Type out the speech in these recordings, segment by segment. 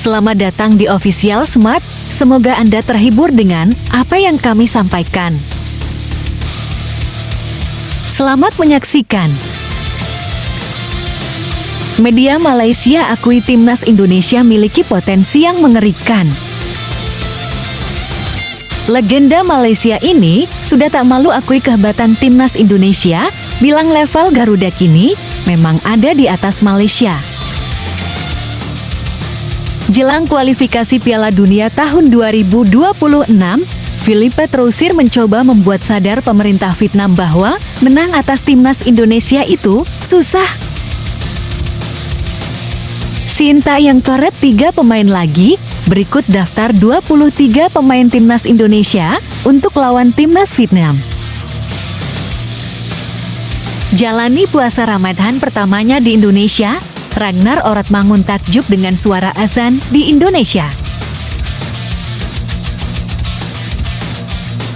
Selamat datang di Official Smart, semoga Anda terhibur dengan apa yang kami sampaikan. Selamat menyaksikan. Media Malaysia akui timnas Indonesia miliki potensi yang mengerikan. Legenda Malaysia ini sudah tak malu akui kehebatan timnas Indonesia, bilang level Garuda kini memang ada di atas Malaysia. Jelang kualifikasi Piala Dunia tahun 2026, Philippe Troussir mencoba membuat sadar pemerintah Vietnam bahwa menang atas timnas Indonesia itu susah. Sintayong coret 3 pemain lagi, berikut daftar 23 pemain timnas Indonesia untuk lawan timnas Vietnam. Jalani puasa Ramadan pertamanya di Indonesia, Ragnar Oratmangun takjub dengan suara azan di Indonesia.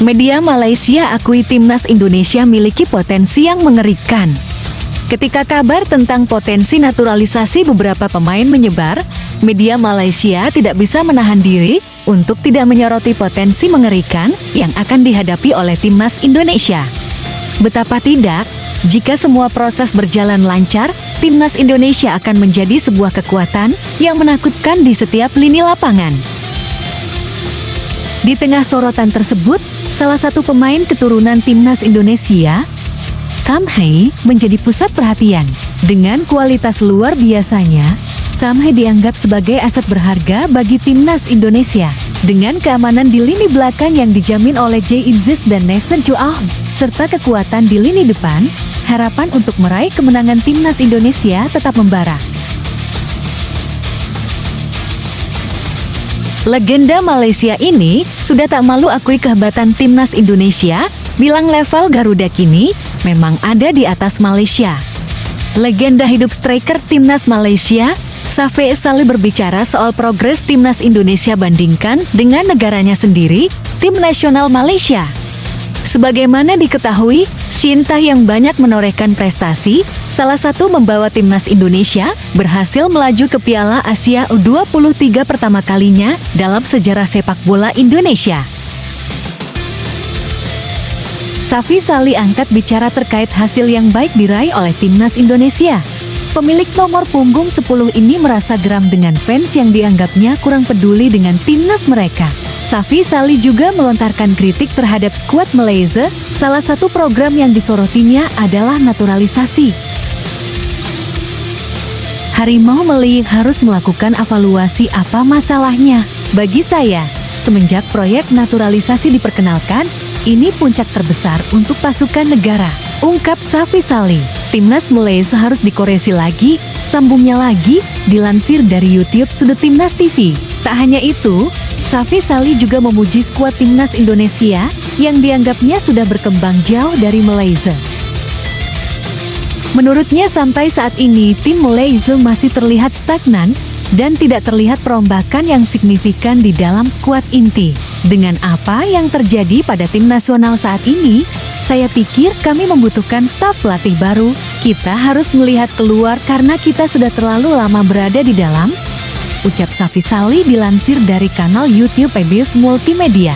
Media Malaysia akui timnas Indonesia miliki potensi yang mengerikan. Ketika kabar tentang potensi naturalisasi beberapa pemain menyebar, media Malaysia tidak bisa menahan diri untuk tidak menyoroti potensi mengerikan yang akan dihadapi oleh timnas Indonesia. Betapa tidak, jika semua proses berjalan lancar, timnas Indonesia akan menjadi sebuah kekuatan yang menakutkan di setiap lini lapangan. Di tengah sorotan tersebut, salah satu pemain keturunan timnas Indonesia, Tham Hai, menjadi pusat perhatian. Dengan kualitas luar biasanya, Tham Hai dianggap sebagai aset berharga bagi timnas Indonesia. Dengan keamanan di lini belakang yang dijamin oleh Jae In-zis dan Nason Chua, serta kekuatan di lini depan, harapan untuk meraih kemenangan timnas Indonesia tetap membara. Legenda Malaysia ini sudah tak malu akui kehebatan timnas Indonesia, bilang level Garuda kini memang ada di atas Malaysia. Legenda hidup striker timnas Malaysia, Shafie Sali berbicara soal progres timnas Indonesia bandingkan dengan negaranya sendiri, tim nasional Malaysia. Sebagaimana diketahui, Sintayong banyak menorehkan prestasi, salah satu membawa timnas Indonesia berhasil melaju ke Piala Asia U23 pertama kalinya dalam sejarah sepak bola Indonesia. Shafie Sali angkat bicara terkait hasil yang baik diraih oleh timnas Indonesia. Pemilik nomor punggung 10 ini merasa geram dengan fans yang dianggapnya kurang peduli dengan timnas mereka. Shafie Sali juga melontarkan kritik terhadap skuad Malaysia, salah satu program yang disorotinya adalah naturalisasi. Harimau Meli harus melakukan evaluasi apa masalahnya. Bagi saya, semenjak proyek naturalisasi diperkenalkan, ini puncak terbesar untuk pasukan negara, ungkap Shafie Sali. Timnas Malaysia harus dikoreksi lagi, sambungnya lagi, dilansir dari YouTube Sudut Timnas TV. Tak hanya itu, Shafie Sali juga memuji skuad timnas Indonesia yang dianggapnya sudah berkembang jauh dari Malaysia. Menurutnya sampai saat ini tim Malaysia masih terlihat stagnan dan tidak terlihat perombakan yang signifikan di dalam skuad inti. Dengan apa yang terjadi pada tim nasional saat ini, saya pikir kami membutuhkan staf pelatih baru. Kita harus melihat keluar karena kita sudah terlalu lama berada di dalam, ucap Shafie Sali dilansir dari kanal YouTube Ebius Multimedia.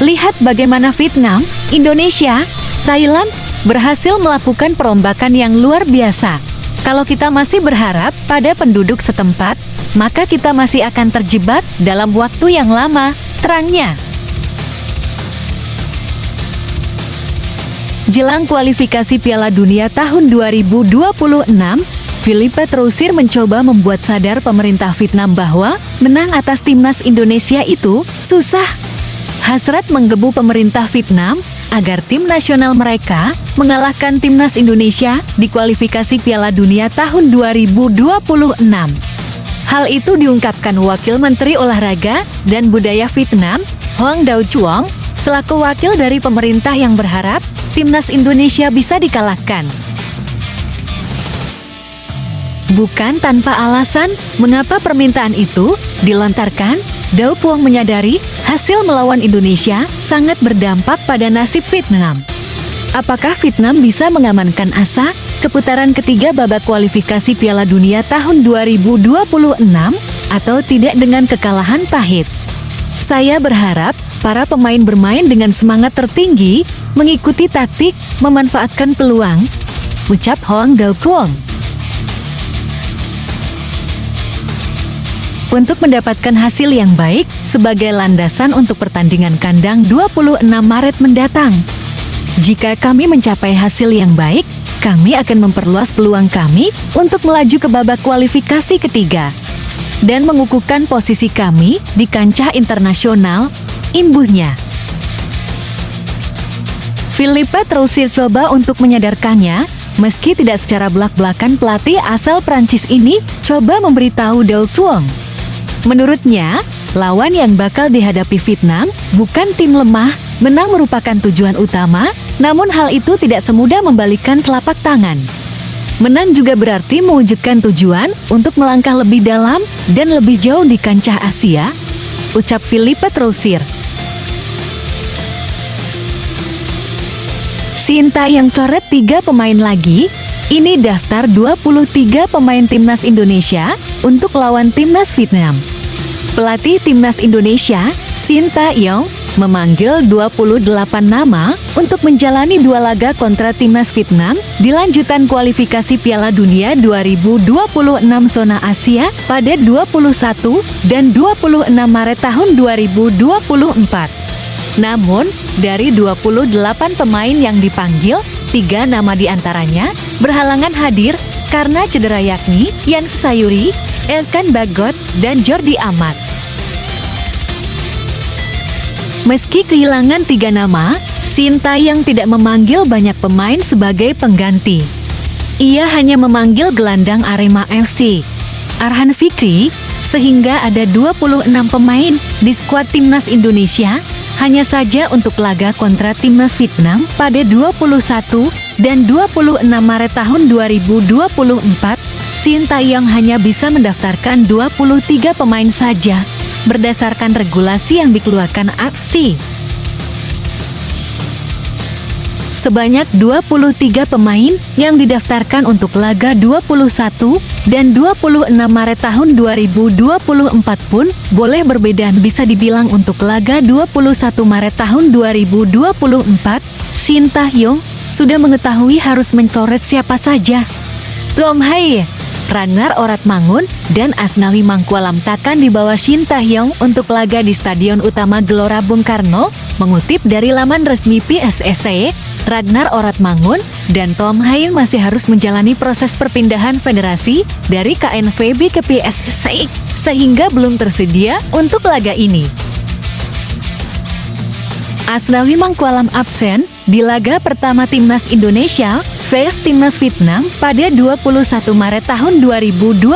Lihat bagaimana Vietnam, Indonesia, Thailand berhasil melakukan perombakan yang luar biasa. Kalau kita masih berharap pada penduduk setempat, maka kita masih akan terjebak dalam waktu yang lama, terangnya. Jelang kualifikasi Piala Dunia tahun 2026, Philippe Troussir mencoba membuat sadar pemerintah Vietnam bahwa menang atas timnas Indonesia itu susah. Hasrat menggebu pemerintah Vietnam agar tim nasional mereka mengalahkan timnas Indonesia di kualifikasi Piala Dunia tahun 2026. Hal itu diungkapkan Wakil Menteri Olahraga dan Budaya Vietnam, Hoang Dau Chuong, selaku wakil dari pemerintah yang berharap timnas Indonesia bisa dikalahkan. Bukan tanpa alasan, mengapa permintaan itu dilontarkan? Dau Chuong menyadari hasil melawan Indonesia sangat berdampak pada nasib Vietnam. Apakah Vietnam bisa mengamankan asa, ke putaran ketiga babak kualifikasi Piala Dunia tahun 2026 atau tidak dengan kekalahan pahit. Saya berharap para pemain bermain dengan semangat tertinggi, mengikuti taktik, memanfaatkan peluang, ucap Hoang Dao Tuong. Untuk mendapatkan hasil yang baik sebagai landasan untuk pertandingan kandang 26 Maret mendatang. Jika kami mencapai hasil yang baik, kami akan memperluas peluang kami untuk melaju ke babak kualifikasi ketiga dan mengukuhkan posisi kami di kancah internasional, imbuhnya. Philippe Troussir coba untuk menyadarkannya, meski tidak secara belak-belakan pelatih asal Prancis ini coba memberitahu Dao Tuong. Menurutnya, lawan yang bakal dihadapi Vietnam bukan tim lemah, menang merupakan tujuan utama, namun hal itu tidak semudah membalikkan telapak tangan. Menang juga berarti mewujudkan tujuan untuk melangkah lebih dalam dan lebih jauh di kancah Asia, ucap Philippe Troussir. Sintayong coret 3 pemain lagi. Ini daftar 23 pemain timnas Indonesia untuk lawan timnas Vietnam. Pelatih timnas Indonesia, Sintayong, memanggil 28 nama untuk menjalani 2 laga kontra timnas Vietnam di lanjutan kualifikasi Piala Dunia 2026 zona Asia pada 21 dan 26 Maret tahun 2024. Namun, dari 28 pemain yang dipanggil, 3 nama diantaranya berhalangan hadir karena cedera, yakni Yan Sayuri, Elkan Bagot, dan Jordi Amat. Meski kehilangan 3 nama, Sintayong tidak memanggil banyak pemain sebagai pengganti. Ia hanya memanggil gelandang Arema FC, Arhan Fikri, sehingga ada 26 pemain di skuad timnas Indonesia, hanya saja untuk laga kontra timnas Vietnam pada 21 dan 26 Maret tahun 2024, Sintayong hanya bisa mendaftarkan 23 pemain saja, berdasarkan regulasi yang dikeluarkan AFC. Sebanyak 23 pemain yang didaftarkan untuk laga 21 dan 26 Maret tahun 2024 pun boleh berbeda. Bisa dibilang untuk laga 21 Maret tahun 2024, Sintayong sudah mengetahui harus mencoret siapa saja. Tom Haye, Ragnar Oratmangun, dan Asnawi Mangkualam takkan dibawa Sintayong untuk laga di Stadion Utama Gelora Bung Karno. Mengutip dari laman resmi PSSI, Ragnar Oratmangun dan Tom Haye masih harus menjalani proses perpindahan federasi dari KNVB ke PSSI, sehingga belum tersedia untuk laga ini. Asnawi Mangkualam absen di laga pertama timnas Indonesia vs timnas Vietnam pada 21 Maret tahun 2024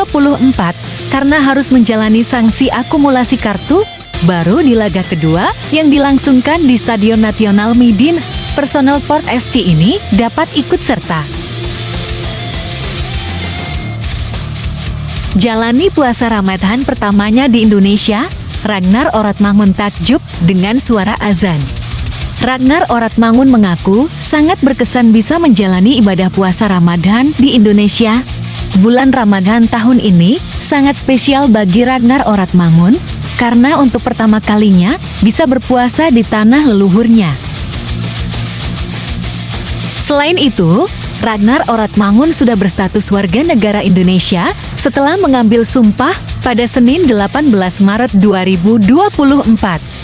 karena harus menjalani sanksi akumulasi kartu. Baru di laga kedua yang dilangsungkan di Stadion Nasional Midin, personel Port FC ini dapat ikut serta. Jalani puasa Ramadan pertamanya di Indonesia, Ragnar Oratmangun takjub dengan suara azan. Ragnar Oratmangun mengaku sangat berkesan bisa menjalani ibadah puasa Ramadan di Indonesia. Bulan Ramadan tahun ini sangat spesial bagi Ragnar Oratmangun karena untuk pertama kalinya bisa berpuasa di tanah leluhurnya. Selain itu, Ragnar Oratmangun sudah berstatus warga negara Indonesia setelah mengambil sumpah pada Senin 18 Maret 2024.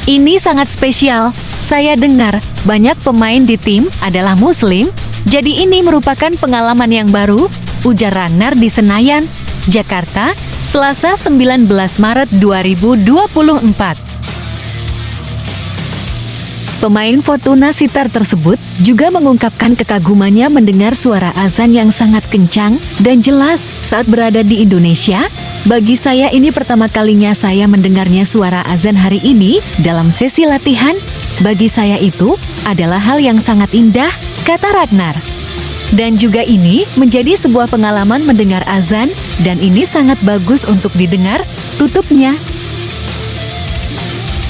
Ini sangat spesial. Saya dengar banyak pemain di tim adalah Muslim, jadi ini merupakan pengalaman yang baru, ujar Ragnar di Senayan, Jakarta, Selasa 19 Maret 2024. Pemain Fortuna Sittard tersebut juga mengungkapkan kekagumannya mendengar suara azan yang sangat kencang dan jelas saat berada di Indonesia. Bagi saya ini pertama kalinya saya mendengarnya suara azan hari ini dalam sesi latihan. Bagi saya itu adalah hal yang sangat indah, kata Ragnar. Dan juga ini menjadi sebuah pengalaman mendengar azan, dan ini sangat bagus untuk didengar, tutupnya.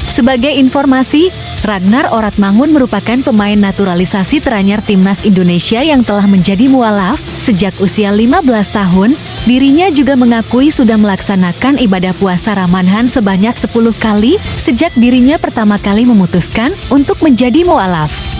Sebagai informasi, Ragnar Oratmangun merupakan pemain naturalisasi teranyar timnas Indonesia yang telah menjadi mualaf sejak usia 15 tahun. Dirinya juga mengakui sudah melaksanakan ibadah puasa Ramadan sebanyak 10 kali sejak dirinya pertama kali memutuskan untuk menjadi mualaf.